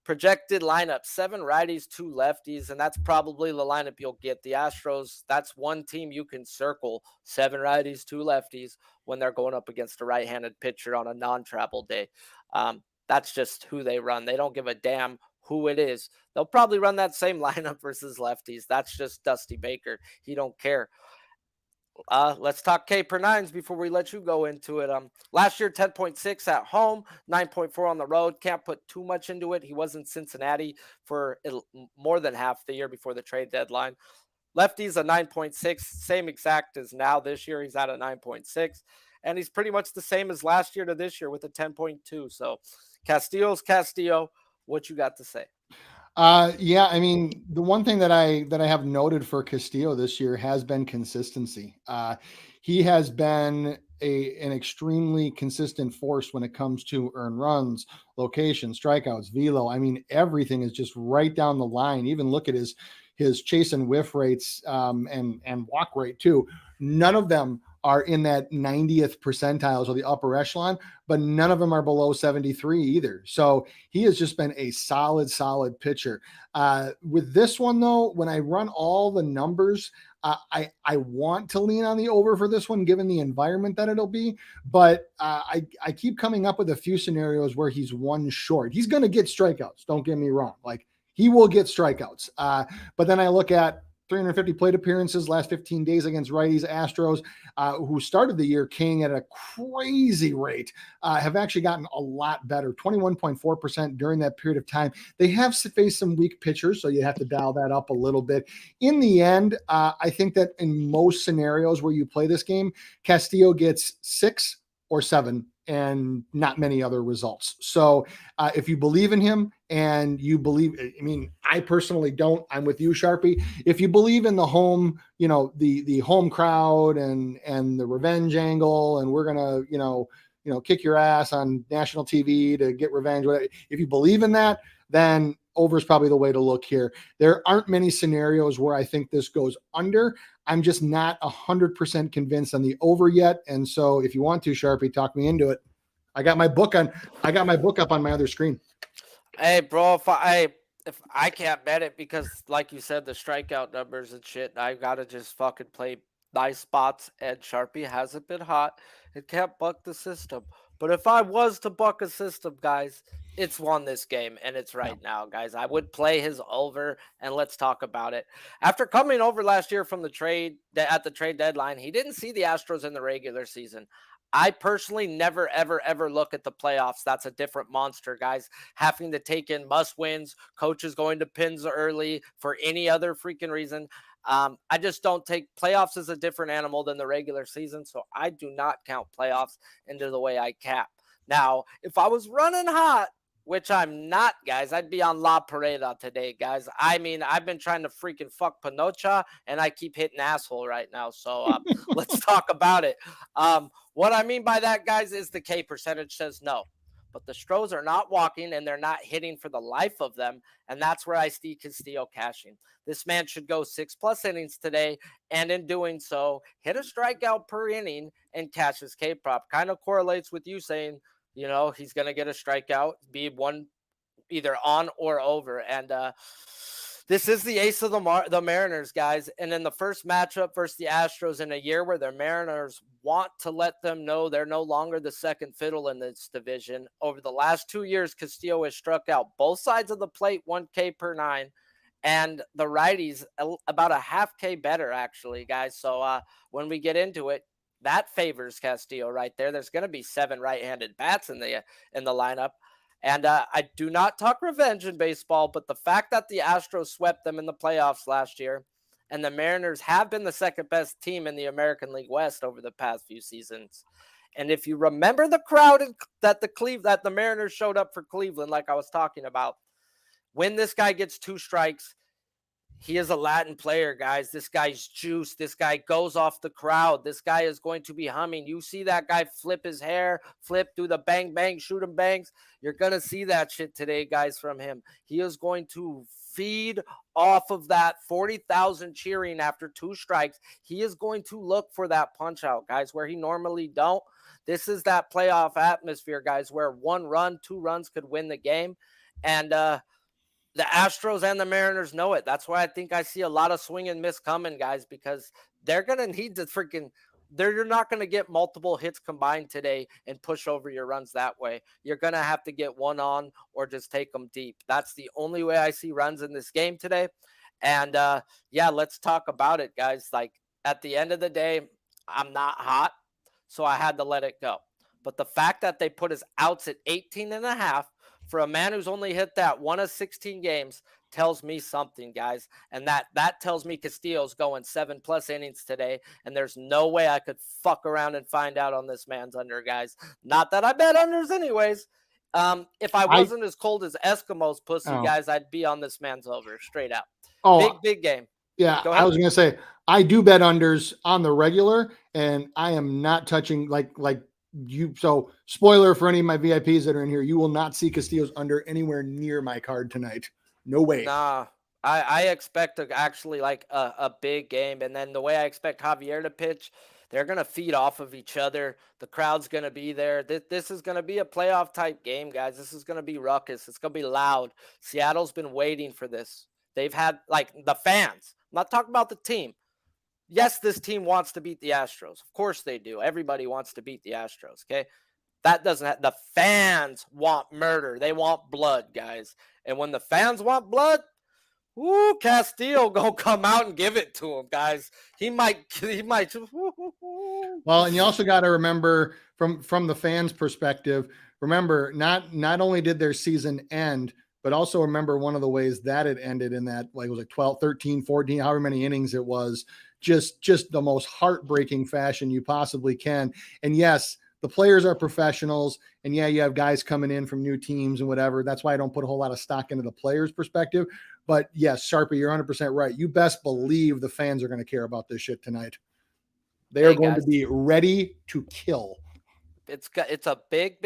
Projected lineup, 7 righties, 2 lefties, and that's probably the lineup you'll get. The Astros, that's one team you can circle, 7 righties, 2 lefties, when they're going up against a right-handed pitcher on a non-travel day. That's just who they run. They don't give a damn who it is. They'll probably run that same lineup versus lefties. That's just Dusty Baker. He don't care. Let's talk K per nines before we let you go into it. Last year, 10.6 at home, 9.4 on the road. Can't put too much into it. He was in Cincinnati for more than half the year before the trade deadline. Lefties a 9.6, same exact as now this year. He's at a 9.6, and he's pretty much the same as last year to this year with a 10.2. So Castillo's Castillo. What you got to say? Yeah, I mean, the one thing that I have noted for Castillo this year has been consistency. He has been an extremely consistent force when it comes to earned runs, location, strikeouts, velo. I mean, everything is just right down the line. Even look at his chase and whiff rates and walk rate too. None of them are in that 90th percentile, so the upper echelon, but none of them are below 73 either. So he has just been a solid pitcher. With this one, though, when I run all the numbers, I want to lean on the over for this one, given the environment that it'll be. But I keep coming up with a few scenarios where he's one short. He's going to get strikeouts. Don't get me wrong. Like, he will get strikeouts. But then I look at 350 plate appearances last 15 days against righties. Astros, who started the year king at a crazy rate, have actually gotten a lot better, 21.4% during that period of time. They have faced some weak pitchers, so you have to dial that up a little bit. In the end, I think that in most scenarios where you play this game, Castillo gets 6 or 7 and not many other results. So if you believe in him and you believe, I mean, I personally don't, I'm with you, Sharpie. If you believe in the home, you know, the home crowd and the revenge angle, and we're going to, kick your ass on national TV to get revenge. If you believe in that, then over is probably the way to look here. There aren't many scenarios where I think this goes under. I'm just not 100% convinced on the over yet. And so if you want to, Sharpie, talk me into it. I got my book up on my other screen. Hey, bro, if I can't bet it because, like you said, the strikeout numbers and shit, I gotta just fucking play nice spots. And Sharpie hasn't been hot. It can't buck the system. But if I was to buck a system, guys, it's won this game, and it's right now, guys. I would play his over, and let's talk about it. After coming over last year from the trade at the trade deadline, he didn't see the Astros in the regular season. I personally never, ever look at the playoffs. That's a different monster, guys. Having to take in must wins, coaches going to pins early for any other freaking reason. I just don't take playoffs as a different animal than the regular season. So I do not count playoffs into the way I cap. Now, if I was running hot, which I'm not, guys, I'd be on La Pareda today, guys. I mean, I've been trying to freaking fuck Panocha, and I keep hitting asshole right now. So let's talk about it. What I mean by that, guys, is the K percentage says no. But the Stros are not walking, and they're not hitting for the life of them. And that's where I see Castillo cashing. This man should go 6+ innings today, and in doing so, hit a strikeout per inning and cash his K prop. Kind of correlates with you saying, you know, he's going to get a strikeout, be one either on or over. And this is the ace of the Mariners, guys. And in the first matchup versus the Astros in a year where the Mariners want to let them know they're no longer the second fiddle in this division. Over the last 2 years, Castillo has struck out both sides of the plate, 1K per 9. And the righties about a half K better, actually, guys. So when we get into it, that favors Castillo right there. There's going to be 7 right-handed bats in the lineup. And I do not talk revenge in baseball, but the fact that the Astros swept them in the playoffs last year, and the Mariners have been the second best team in the American League West over the past few seasons. And if you remember the crowd that the Mariners showed up for Cleveland, like I was talking about, when this guy gets 2 strikes, he is a Latin player, guys. This guy's juice. This guy goes off the crowd. This guy is going to be humming. You see that guy flip his hair, do the bang, bang, shoot him bangs. You're going to see that shit today, guys, from him. He is going to feed off of that 40,000 cheering after 2 strikes. He is going to look for that punch out, guys, where he normally don't. This is that playoff atmosphere, guys, where 1 run, 2 runs could win the game. And, the Astros and the Mariners know it. That's why I think I see a lot of swing and miss coming, guys, because they're going to need to you're not going to get multiple hits combined today and push over your runs that way. You're going to have to get 1 on or just take them deep. That's the only way I see runs in this game today. And yeah, let's talk about it, guys. Like, at the end of the day, I'm not hot, so I had to let it go. But the fact that they put his outs at 18.5 for a man who's only hit that 1 of 16 games tells me something, guys. And that tells me Castillo's going 7+ innings today. And there's no way I could fuck around and find out on this man's under, guys. Not that I bet unders anyways. If I wasn't as cold as Eskimo's pussy, guys, I'd be on this man's over straight out. Big game. Yeah, I was going to say, I do bet unders on the regular, and I am not touching like you. So spoiler for any of my VIPs that are in here, you will not see Castillo's under anywhere near my card tonight. No way. Nah, I expect actually like a big game. And then the way I expect Javier to pitch, They're going to feed off of each other. The crowd's going to be there. This is going to be a playoff type game, guys. This is going to be ruckus. It's going to be loud. Seattle's been waiting for this. They've had, like, the fans. I'm not talking about the team. Yes, this team wants to beat the Astros. Of course they do. Everybody wants to beat the Astros, okay? That doesn't the fans want murder. They want blood, guys. And when the fans want blood, ooh, Castillo gonna come out and give it to him, guys. He might. Well, and you also got to remember from the fans' perspective. Remember, not only did their season end, but also remember one of the ways that it ended in that, like, it was like 12, 13, 14, however many innings it was, just the most heartbreaking fashion you possibly can. And yes, the players are professionals, and yeah, you have guys coming in from new teams and whatever. That's why I don't put a whole lot of stock into the players' perspective. But yes, Sharpie, you're 100% right. You best believe the fans are going to care about this shit tonight. They are going to be ready to kill. It's a big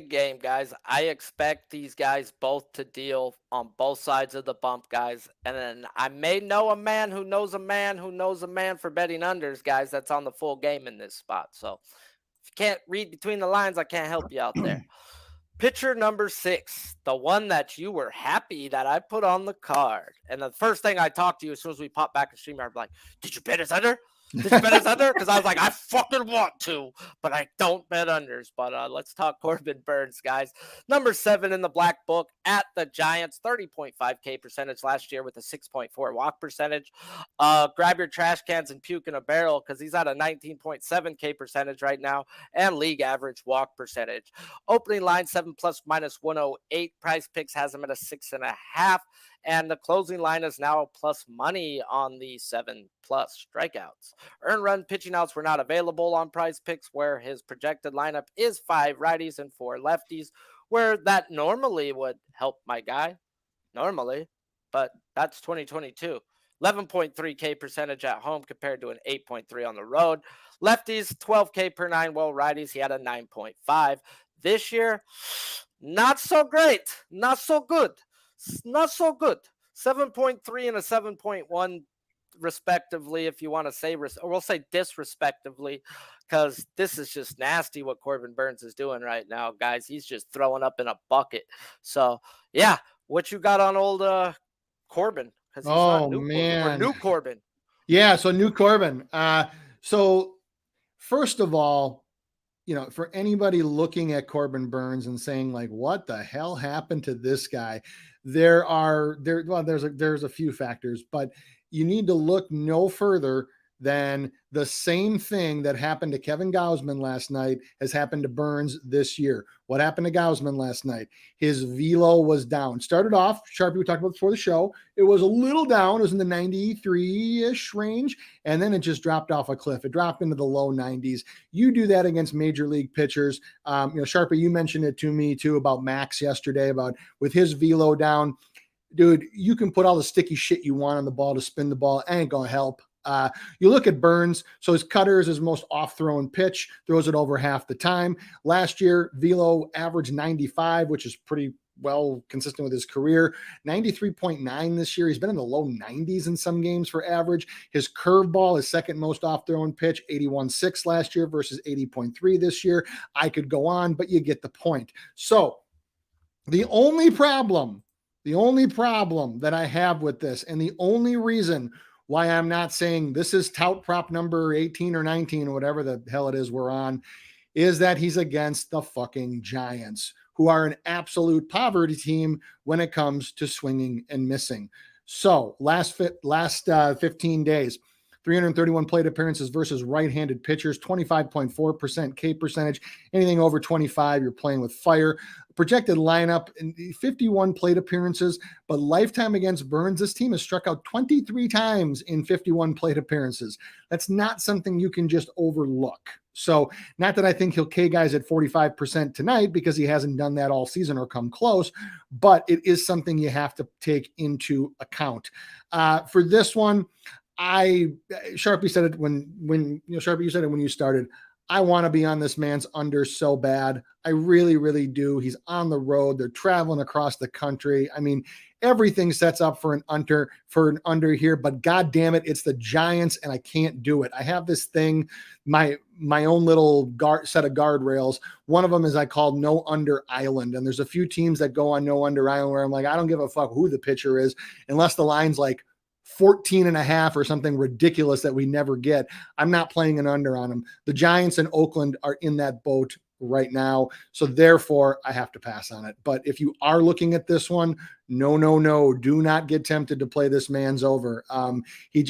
game, guys. I expect these guys both to deal on both sides of the bump, guys. And then I may know a man who knows a man who knows a man for betting unders, guys. That's on the full game in this spot. So if you can't read between the lines, I can't help you out there. Pitcher number 6, the one that you were happy that I put on the card. And the first thing I talked to you as soon as we popped back in StreamYard, I'm like, did you bet his under? Did you bet his under? Because I was like, I fucking want to, but I don't bet unders. But let's talk Corbin Burnes, guys. Number 7 in the black book at the Giants, 30.5K percentage last year with a 6.4 walk percentage. Grab your trash cans and puke in a barrel because he's at a 19.7K percentage right now and league average walk percentage. Opening line 7 plus minus 108. PrizePicks has him at a 6.5. And the closing line is now plus money on the 7+ strikeouts. Earned run pitching outs were not available on PrizePicks, where his projected lineup is 5 righties and 4 lefties, where that normally would help my guy. Normally, but that's 2022. 11.3K percentage at home compared to an 8.3 on the road. Lefties, 12K per 9, while righties, he had a 9.5. This year, not so great, not so good. Not so good. 7.3 and a 7.1 respectively, if you want to say, or we'll say disrespectively, because this is just nasty what Corbin Burnes is doing right now, guys. He's just throwing up in a bucket. So, yeah, what you got on old Corbin? Because he's not new, man. Or new Corbin. Yeah, so new Corbin. So first of all, you know, for anybody looking at Corbin Burnes and saying, like, what the hell happened to this guy? There's a few factors, but you need to look no further than the same thing that happened to Kevin Gausman last night has happened to Burnes this year. What happened to Gausman last night? His velo was down. Started off, Sharpie, we talked about before the show, it was a little down. It was in the 93-ish range, and then it just dropped off a cliff. It dropped into the low 90s. You do that against major league pitchers. Sharpie, you mentioned it to me too about Max yesterday, about with his velo down. Dude, you can put all the sticky shit you want on the ball to spin the ball. It ain't gonna help. You look at Burnes, so his cutter is his most off-thrown pitch, throws it over half the time. Last year, velo averaged 95, which is pretty well consistent with his career. 93.9 this year. He's been in the low 90s in some games for average. His curveball is second most off-thrown pitch, 81.6 last year versus 80.3 this year. I could go on, but you get the point. So the only problem that I have with this, and the only reason why I'm not saying this is tout prop number 18 or 19 or whatever the hell it is we're on, is that he's against the fucking Giants, who are an absolute poverty team when it comes to swinging and missing. So last 15 days, 331 plate appearances versus right-handed pitchers, 25.4% K percentage. Anything over 25, you're playing with fire. Projected lineup, 51 plate appearances, but lifetime against Burnes, this team has struck out 23 times in 51 plate appearances. That's not something you can just overlook. So not that I think he'll K guys at 45% tonight, because he hasn't done that all season or come close, but it is something you have to take into account. For this one, Sharpie said it when Sharpie, you said it when you started. I want to be on this man's under so bad. I really, really do. He's on the road. They're traveling across the country. I mean, everything sets up for an under here, but God damn it, it's the Giants, and I can't do it. I have this thing, my own little set of guardrails. One of them is I call No Under Island, and there's a few teams that go on No Under Island where I'm like, I don't give a fuck who the pitcher is, unless the line's like 14.5 or something ridiculous that we never get. I'm not playing an under on them. The Giants and Oakland are in that boat right now. So therefore I have to pass on it. But if you are looking at this one, no, do not get tempted to play this man's over. He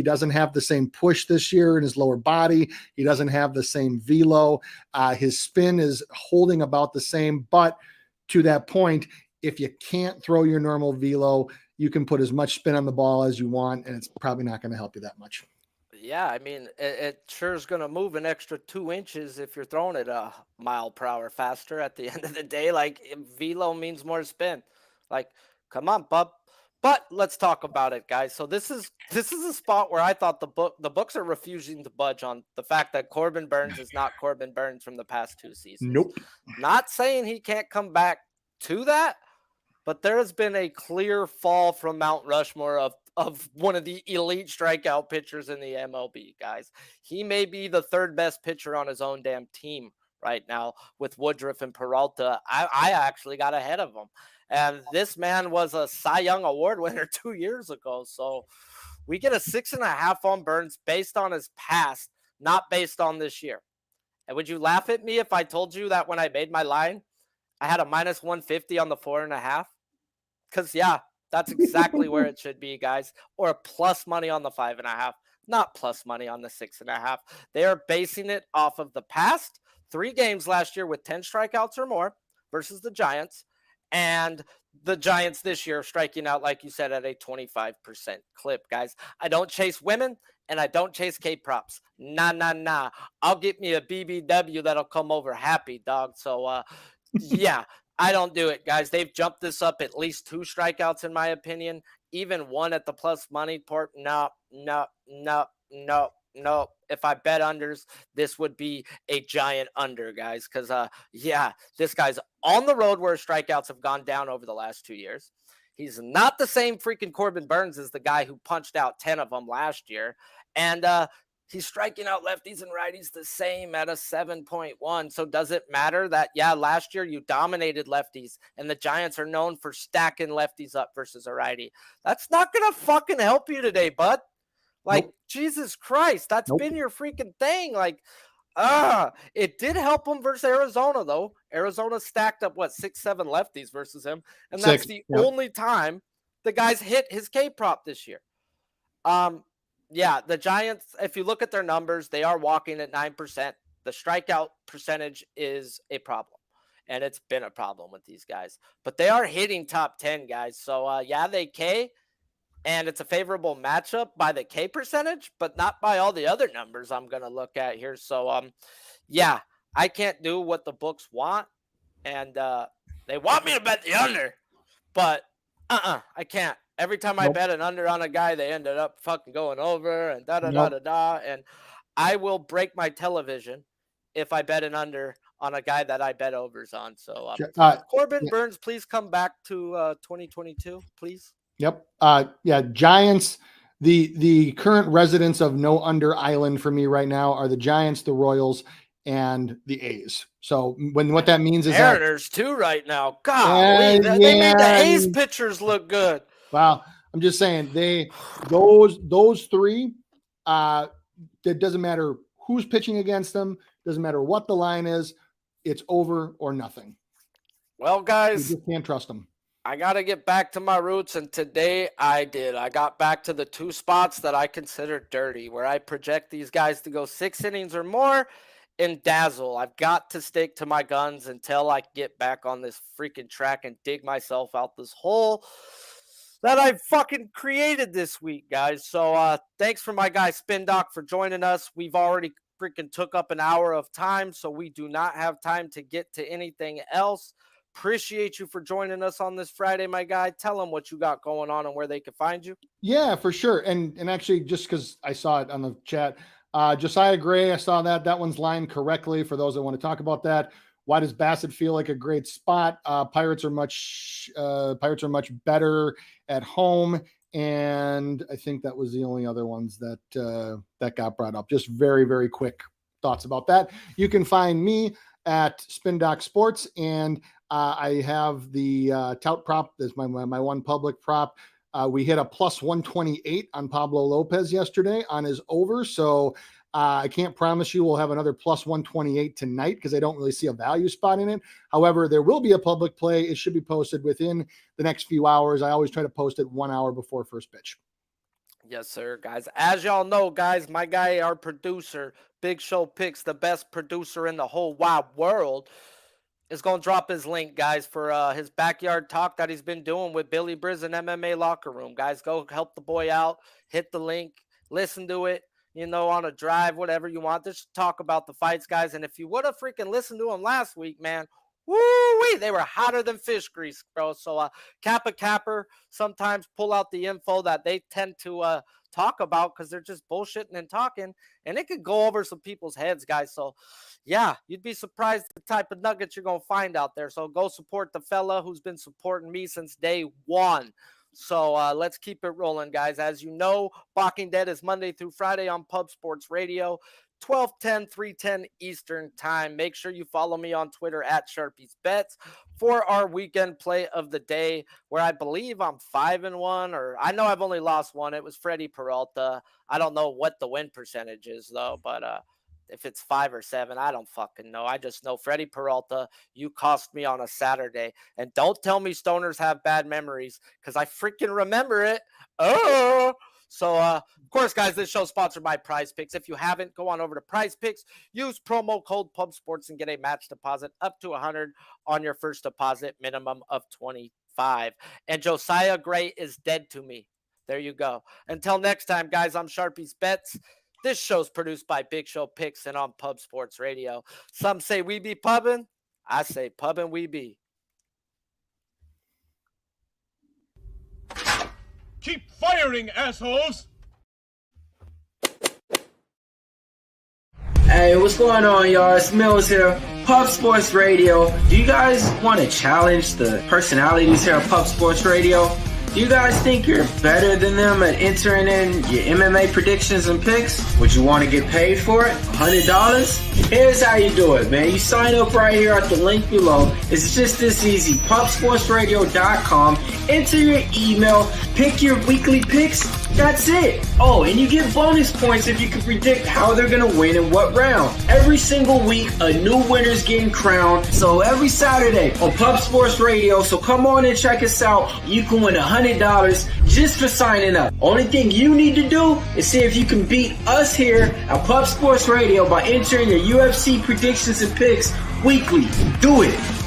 doesn't have the same push this year in his lower body. He doesn't have the same velo. His spin is holding about the same, but to that point, if you can't throw your normal velo, you can put as much spin on the ball as you want, and it's probably not going to help you that much. Yeah, I mean, it sure is going to move an extra 2 inches if you're throwing it a mile per hour faster at the end of the day. Like, velo means more spin. Like, come on, bub. But let's talk about it, guys. So this is a spot where I thought the books are refusing to budge on the fact that Corbin Burnes is not Corbin Burnes from the past 2 seasons. Nope. Not saying he can't come back to that, but there has been a clear fall from Mount Rushmore of one of the elite strikeout pitchers in the MLB, guys. He may be the third best pitcher on his own damn team right now with Woodruff and Peralta. I actually got ahead of him. And this man was a Cy Young Award winner 2 years ago. So we get a 6.5 on Burnes based on his past, not based on this year. And would you laugh at me if I told you that when I made my line, I had a minus 150 on the 4.5? Because, yeah, that's exactly where it should be, guys. Or plus money on the 5.5, not plus money on the 6.5. They are basing it off of the past 3 games last year with 10 strikeouts or more versus the Giants. And the Giants this year striking out, like you said, at a 25% clip, guys. I don't chase women, and I don't chase K-props. Nah. I'll get me a BBW that'll come over happy, dog. So, yeah. I don't do it, guys. They've jumped this up at least 2 strikeouts, in my opinion. Even 1 at the plus money port. No. If I bet unders, this would be a giant under, guys. Because, yeah, this guy's on the road where strikeouts have gone down over the last 2 years. He's not the same freaking Corbin Burnes as the guy who punched out 10 of them last year. And, he's striking out lefties and righties the same at a 7.1. So does it matter that, yeah, last year you dominated lefties and the Giants are known for stacking lefties up versus a righty? That's not going to fucking help you today, bud. Like, nope. Jesus Christ, that's been your freaking thing. Like, it did help him versus Arizona, though. Arizona stacked up, 6-7 lefties versus him. And that's the only time the guys hit his K-prop this year. Yeah, the Giants, if you look at their numbers, they are walking at 9%. The strikeout percentage is a problem, and it's been a problem with these guys. But they are hitting top 10, guys. So, yeah, they K, and it's a favorable matchup by the K percentage, but not by all the other numbers I'm going to look at here. So, yeah, I can't do what the books want, and they want me to bet the under, but I can't. Every time I bet an under on a guy, they ended up fucking going over and da-da-da-da-da. And I will break my television if I bet an under on a guy that I bet overs on. So, Corbin Burnes, please come back to 2022, please. Yep. Yeah, Giants, the current residents of No Under Island for me right now are the Giants, the Royals, and the A's. So what that means is Mariners too right now. God, they made the A's pitchers look good. Wow. I'm just saying those 3, it doesn't matter who's pitching against them. Doesn't matter what the line is. It's over or nothing. Well, guys, you just can't trust them. I got to get back to my roots. And today I did. I got back to the 2 spots that I consider dirty, where I project these guys to go 6 innings or more and dazzle. I've got to stick to my guns until I get back on this freaking track and dig myself out this hole that I fucking created this week, guys. So thanks for my guy Spin Doc for joining us. We've already freaking took up an hour of time, so we do not have time to get to anything else. Appreciate you for joining us on this Friday, my guy. Tell them what you got going on and where they can find you. Yeah, for sure. And actually, just because I saw it on the chat, Josiah Gray, I saw that. That one's lined correctly for those that want to talk about that. Why does Bassett feel like a great spot? Pirates are much better at home. And I think that was the only other ones that got brought up. Just very, very quick thoughts about that. You can find me at Spin Doc Sports, and I have the tout prop. That's my one public prop. We hit a plus 128 on Pablo Lopez yesterday on his over. So I can't promise you we'll have another plus 128 tonight because I don't really see a value spot in it. However, there will be a public play. It should be posted within the next few hours. I always try to post it 1 hour before first pitch. Yes, sir, guys. As y'all know, guys, my guy, our producer, Big Show Picks, the best producer in the whole wide world, is going to drop his link, guys, for his backyard talk that he's been doing with Billy Briz and MMA Locker Room. Guys, go help the boy out. Hit the link. Listen to it. You know, on a drive, whatever you want. Just talk about the fights, guys. And if you would have freaking listened to him last week, man, woo-wee, they were hotter than fish grease, bro. So Kappa Capper sometimes pull out the info that they tend to talk about because they're just bullshitting and talking, and it could go over some people's heads, guys. So, yeah, you'd be surprised the type of nuggets you're going to find out there. So go support the fella who's been supporting me since day one. So let's keep it rolling, guys. As you know, Balking Dead is Monday through Friday on Pub Sports Radio, 12:10, 3:10 Eastern Time. Make sure you follow me on Twitter at Sharpies Bets for our weekend play of the day, where I believe I'm 5-1, or I know I've only lost one. It was Freddie Peralta. I don't know what the win percentage is though, but if it's 5 or 7, I don't fucking know. I just know Freddie Peralta, you cost me on a Saturday. And don't tell me stoners have bad memories, because I freaking remember it. Oh! So, of course, guys, this show's sponsored by PrizePicks. If you haven't, go on over to PrizePicks. Use promo code PubSports and get a match deposit up to 100 on your first deposit, minimum of 25. And Josiah Gray is dead to me. There you go. Until next time, guys, I'm Sharpies Bets. This show's produced by Big Show Picks and on Pub Sports Radio. Some say we be pubbing. I say pubbing we be. Keep firing, assholes! Hey, what's going on, y'all? It's Mills here, Pub Sports Radio. Do you guys want to challenge the personalities here at Pub Sports Radio? Do you guys think you're better than them at entering in your MMA predictions and picks? Would you want to get paid for it? $100? Here's how you do it, man. You sign up right here at the link below. It's just this easy. PubSportsRadio.com. Enter your email. Pick your weekly picks. That's it. Oh, and you get bonus points if you can predict how they're going to win in what round. Every single week, a new winner's getting crowned. So every Saturday on Pub Sports Radio. So come on and check us out. You can win $100 just for signing up. Only thing you need to do is see if you can beat us here at Pub Sports Radio by entering your UFC predictions and picks weekly. Do it.